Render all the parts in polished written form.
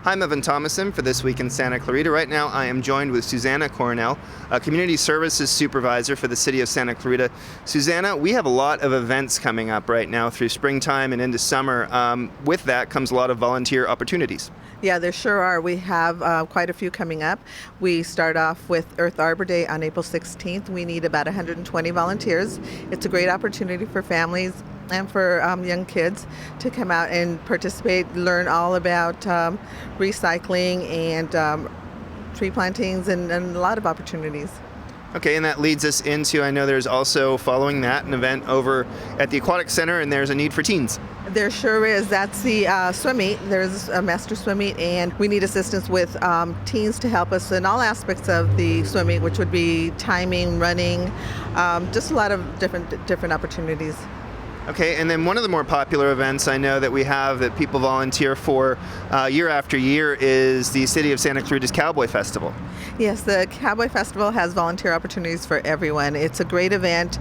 Hi, I'm Evan Thomason for This Week in Santa Clarita. Right now I am joined with Susanna Coronel, a Community Services Supervisor for the City of Santa Clarita. Susanna, we have a lot of events coming up right now through springtime and into summer. With that comes a lot of volunteer opportunities. Yeah, there sure are. We have quite a few coming up. We start off with Earth Arbor Day on April 16th. We need about 120 volunteers. It's a great opportunity for families and for young kids to come out and participate, learn all about recycling and tree plantings and a lot of opportunities. Okay, and that leads us into, I know there's also, following that, an event over at the Aquatic Center, and there's a need for teens. There sure is. That's the swim meet. There's a master swim meet, and we need assistance with teens to help us in all aspects of the swim meet, which would be timing, running, just a lot of different opportunities. Okay, and then one of the more popular events I know that we have that people volunteer for year after year is the City of Santa Clarita's Cowboy Festival. Yes, the Cowboy Festival has volunteer opportunities for everyone. It's a great event.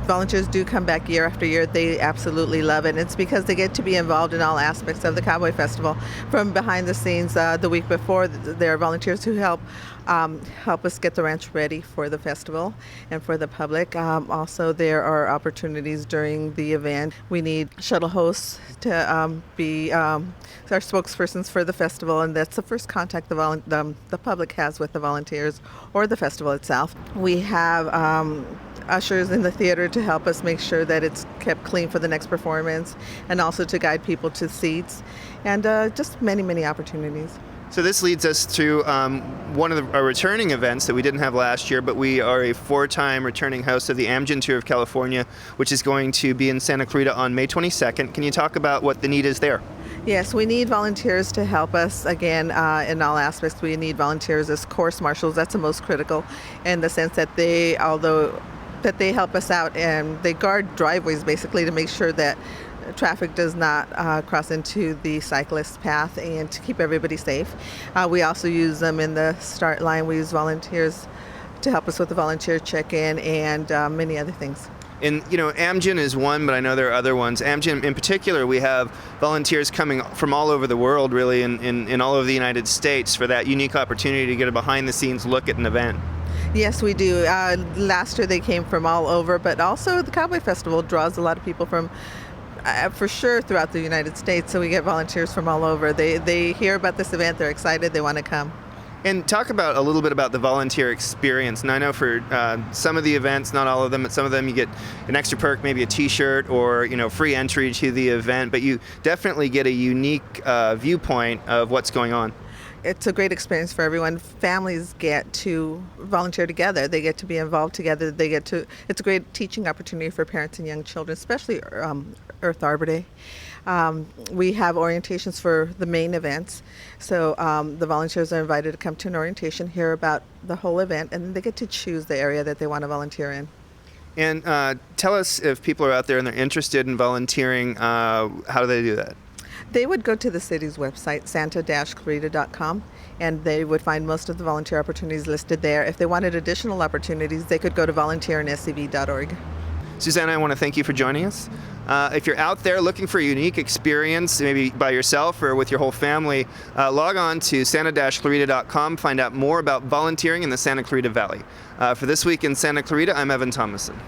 Volunteers do come back year after year. They absolutely love it. And it's because they get to be involved in all aspects of the Cowboy Festival. From behind the scenes, the week before, there are volunteers who help us get the ranch ready for the festival and for the public. Also, there are opportunities during the event. We need shuttle hosts to be our spokespersons for the festival, and that's the first contact the public has with the volunteers or the festival itself. We have ushers in the theater to help us make sure that it's kept clean for the next performance, and also to guide people to seats, and just many opportunities. So this leads us to one of our returning events that we didn't have last year, but we are a 4-time returning host of the Amgen Tour of California, which is going to be in Santa Clarita on May 22nd. Can you talk about what the need is there? Yes, we need volunteers to help us, again, in all aspects. We need volunteers as course marshals. That's the most critical, in the sense that they help us out and they guard driveways basically to make sure that traffic does not cross into the cyclist path and to keep everybody safe. We also use them in the start line. We use volunteers to help us with the volunteer check-in and many other things. And, Amgen is one, but I know there are other ones. Amgen in particular, we have volunteers coming from all over the world, really, in all over the United States for that unique opportunity to get a behind-the-scenes look at an event. Yes, we do. Last year they came from all over, but also the Cowboy Festival draws a lot of people from, for sure, throughout the United States, so we get volunteers from all over. They hear about this event, they're excited, they want to come. And talk about a little bit about the volunteer experience. And I know for some of the events, not all of them, but some of them you get an extra perk, maybe a t-shirt or free entry to the event, but you definitely get a unique viewpoint of what's going on. It's a great experience for everyone. Families get to volunteer together. They get to be involved together. It's a great teaching opportunity for parents and young children, especially Earth Arbor Day. We have orientations for the main events. So the volunteers are invited to come to an orientation, hear about the whole event, and then they get to choose the area that they want to volunteer in. And tell us, if people are out there and they're interested in volunteering, how do they do that? They would go to the city's website, santa-clarita.com, and they would find most of the volunteer opportunities listed there. If they wanted additional opportunities, they could go to volunteerinscv.org. Susanna, I want to thank you for joining us. If you're out there looking for a unique experience, maybe by yourself or with your whole family, log on to santa-clarita.com, find out more about volunteering in the Santa Clarita Valley. For This Week in Santa Clarita, I'm Evan Thomason.